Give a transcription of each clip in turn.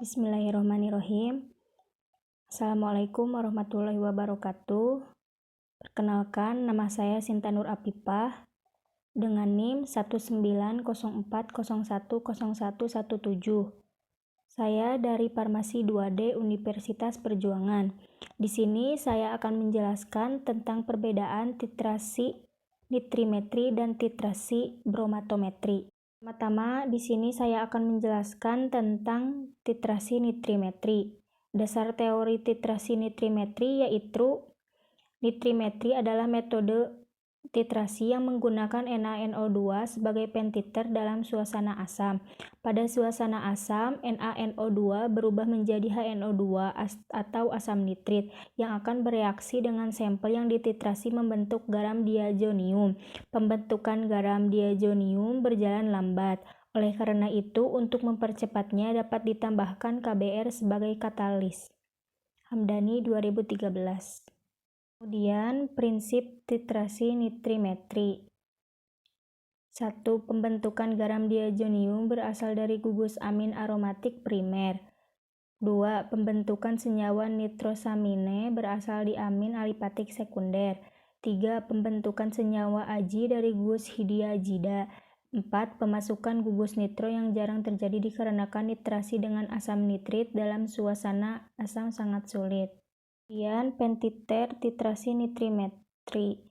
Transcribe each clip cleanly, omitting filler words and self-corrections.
Bismillahirrahmanirrahim. Assalamualaikum warahmatullahi wabarakatuh. Perkenalkan, nama saya Sinta Nur Apipah dengan NIM 19040101117. Saya dari Farmasi 2D Universitas Perjuangan. Di sini saya akan menjelaskan tentang perbedaan titrasi nitrimetri dan titrasi bromatometri. Pertama, di sini saya akan menjelaskan tentang titrasi nitrimetri. Dasar teori titrasi nitrimetri yaitu nitrimetri adalah metode titrasi yang menggunakan NaNO2 sebagai pentiter dalam suasana asam. Pada suasana asam, NaNO2 berubah menjadi HNO2 atau asam nitrit yang akan bereaksi dengan sampel yang dititrasi membentuk garam diazonium. Pembentukan garam diazonium berjalan lambat. Oleh karena itu, untuk mempercepatnya dapat ditambahkan KBr sebagai katalis. Hamdani 2013. Kemudian prinsip titrasi nitrimetri. 1. Pembentukan garam diazonium berasal dari gugus amin aromatik primer. 2. Pembentukan senyawa nitrosamine berasal di amin alipatik sekunder. 3. Pembentukan senyawa aji dari gugus hidiazida. 4. Pemasukan gugus nitro yang jarang terjadi dikarenakan nitrasi dengan asam nitrit dalam suasana asam sangat sulit. Kemudian pentiter titrasi nitrimetri.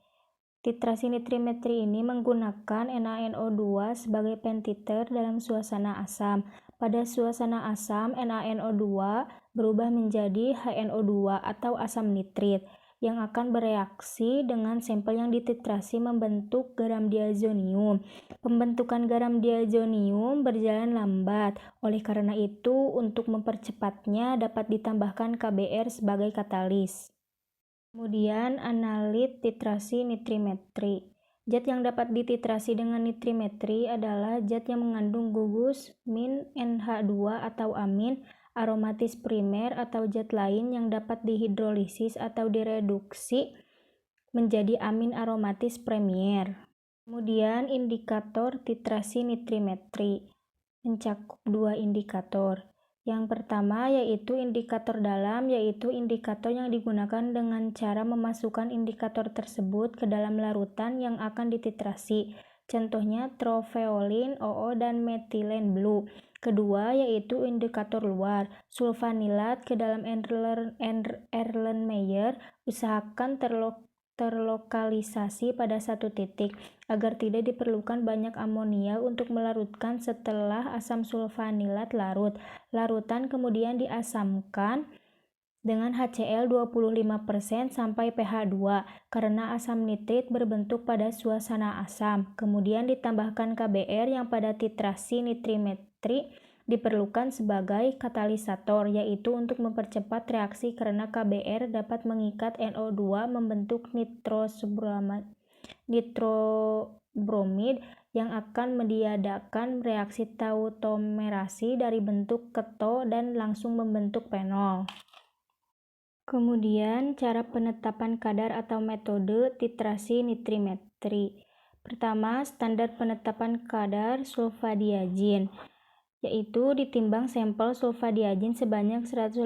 Titrasi nitrimetri ini menggunakan NaNO2 sebagai pentiter dalam suasana asam. Pada suasana asam, NaNO2 berubah menjadi HNO2 atau asam nitrit yang akan bereaksi dengan sampel yang dititrasi membentuk garam diazonium. Pembentukan garam diazonium berjalan lambat. Oleh karena itu, untuk mempercepatnya dapat ditambahkan KBr sebagai katalis. Kemudian analit titrasi nitrimetri. Zat yang dapat dititrasi dengan nitrimetri adalah zat yang mengandung gugus min NH2 atau amin aromatis primer atau zat lain yang dapat dihidrolisis atau direduksi menjadi amin aromatis premier. Kemudian indikator titrasi nitrimetri mencakup dua indikator. Yang pertama yaitu indikator dalam, yaitu indikator yang digunakan dengan cara memasukkan indikator tersebut ke dalam larutan yang akan dititrasi. Contohnya troveolin, OO, dan metilen blue. Kedua yaitu indikator luar, sulfanilat ke dalam Erlenmeyer. Usahakan terlokalisasi pada satu titik agar tidak diperlukan banyak amonia untuk melarutkan setelah asam sulfanilat larut. Larutan kemudian diasamkan dengan HCl 25% sampai pH 2 karena asam nitrit berbentuk pada suasana asam. Kemudian ditambahkan KBr yang pada titrasi nitrimetri diperlukan sebagai katalisator, yaitu untuk mempercepat reaksi karena KBr dapat mengikat NO2 membentuk nitrobromid yang akan meniadakan reaksi tautomerasi dari bentuk keto dan langsung membentuk fenol. Kemudian cara penetapan kadar atau metode titrasi nitrimetri. Pertama, standar penetapan kadar sulfadiazin, yaitu ditimbang sampel sulfadiazin sebanyak 150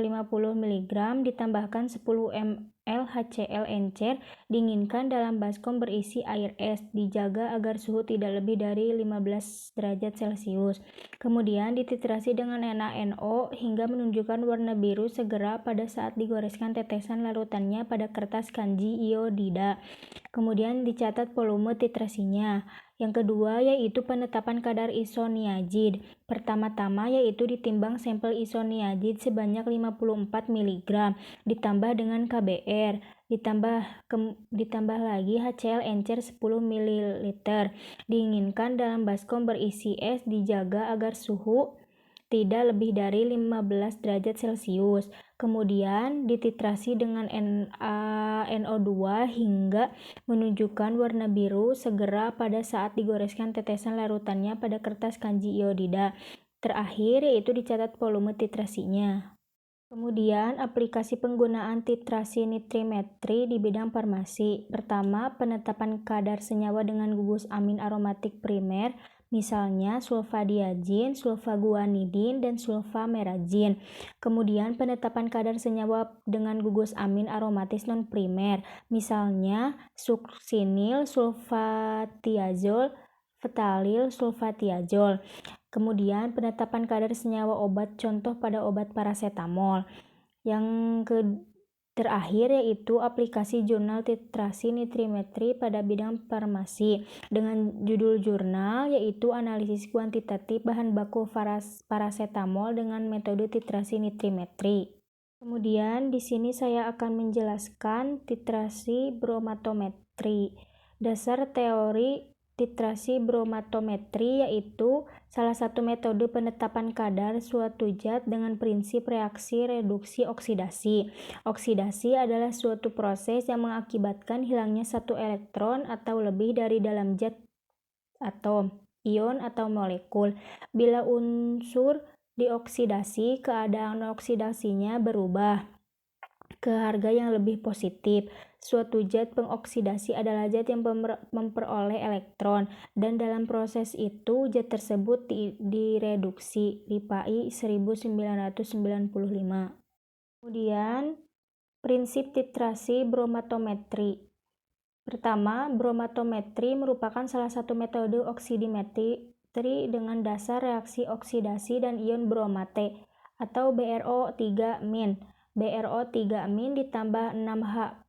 mg ditambahkan 10 ml HCl encer, dinginkan dalam baskom berisi air es, dijaga agar suhu tidak lebih dari 15 derajat Celcius. Kemudian dititrasi dengan NaNO hingga menunjukkan warna biru segera pada saat digoreskan tetesan larutannya pada kertas kanji iodida. Kemudian dicatat volume titrasinya. Yang kedua yaitu penetapan kadar isoniazid. Pertama-tama yaitu ditimbang sampel isoniazid sebanyak 54 mg ditambah dengan KBr, ditambah lagi HCl encer 10 ml, dinginkan dalam baskom berisi es, dijaga agar suhu tidak lebih dari 15 derajat Celcius. Kemudian dititrasi dengan NaNO2 hingga menunjukkan warna biru segera pada saat digoreskan tetesan larutannya pada kertas kanji iodida. Terakhir yaitu dicatat volume titrasinya. Kemudian aplikasi penggunaan titrasi nitrimetri di bidang farmasi. Pertama, penetapan kadar senyawa dengan gugus amin aromatik primer misalnya sulfadiazin, sulfaguanidin, dan sulfameragin. Kemudian penetapan kadar senyawa dengan gugus amin aromatis non-primer, misalnya suksinil, sulfatiazol, fetalil, sulfatiazol. Kemudian penetapan kadar senyawa obat, contoh pada obat parasetamol. Yang terakhir yaitu aplikasi jurnal titrasi nitrimetri pada bidang farmasi dengan judul jurnal yaitu analisis kuantitatif bahan baku parasetamol dengan metode titrasi nitrimetri. Kemudian di sini saya akan menjelaskan titrasi bromatometri. Dasar teori titrasi bromatometri yaitu salah satu metode penetapan kadar suatu zat dengan prinsip reaksi reduksi oksidasi. Oksidasi adalah suatu proses yang mengakibatkan hilangnya satu elektron atau lebih dari dalam zat atom, ion atau molekul. Bila unsur dioksidasi, keadaan oksidasinya berubah ke harga yang lebih positif. Suatu zat pengoksidasi adalah zat yang memperoleh elektron, dan dalam proses itu zat tersebut direduksi. Ripai 1995. Kemudian, prinsip titrasi bromatometri. Pertama, bromatometri merupakan salah satu metode oksidimetri dengan dasar reaksi oksidasi dan ion bromate atau BRO3-. BRO3- ditambah 6H+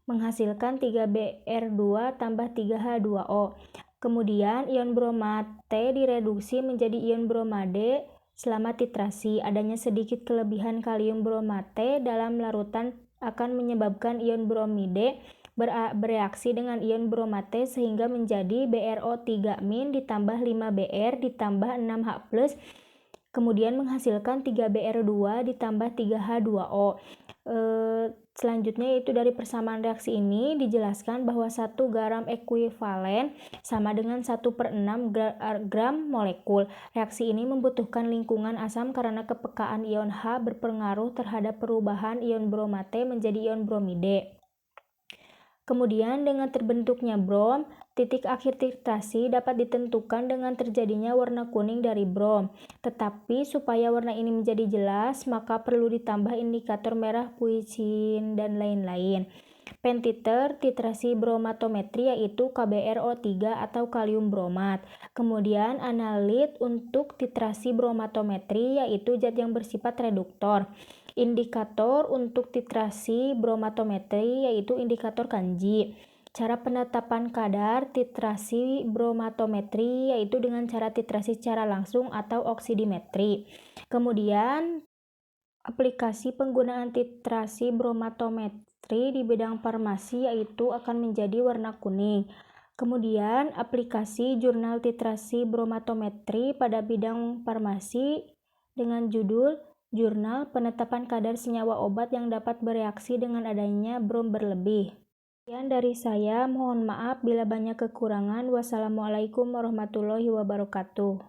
menghasilkan 3Br2 tambah 3H2O. Kemudian ion bromate direduksi menjadi ion bromade selama titrasi. Adanya sedikit kelebihan kalium bromate dalam larutan akan menyebabkan ion bromide bereaksi dengan ion bromate sehingga menjadi BRO3- ditambah 5Br ditambah 6H+, kemudian menghasilkan 3Br2 ditambah 3H2O. Selanjutnya yaitu dari persamaan reaksi ini dijelaskan bahwa 1 garam ekuivalen sama dengan 1/6 gram molekul. Reaksi ini membutuhkan lingkungan asam karena kepekaan ion H berpengaruh terhadap perubahan ion bromate menjadi ion bromide. Kemudian dengan terbentuknya brom, titik akhir titrasi dapat ditentukan dengan terjadinya warna kuning dari brom. Tetapi supaya warna ini menjadi jelas, maka perlu ditambah indikator merah puisin dan lain-lain. Pentiter titrasi bromatometri yaitu KBRO3 atau kalium bromat. Kemudian analit untuk titrasi bromatometri yaitu zat yang bersifat reduktor. Indikator untuk titrasi bromatometri yaitu indikator kanji. Cara penetapan kadar titrasi bromatometri yaitu dengan cara titrasi secara langsung atau oksidimetri. Kemudian aplikasi penggunaan titrasi bromatometri di bidang farmasi yaitu akan menjadi warna kuning. Kemudian aplikasi jurnal titrasi bromatometri pada bidang farmasi dengan judul Jurnal Penetapan Kadar Senyawa Obat yang dapat bereaksi dengan adanya brom berlebih. Sekian dari saya, mohon maaf bila banyak kekurangan. Wassalamualaikum warahmatullahi wabarakatuh.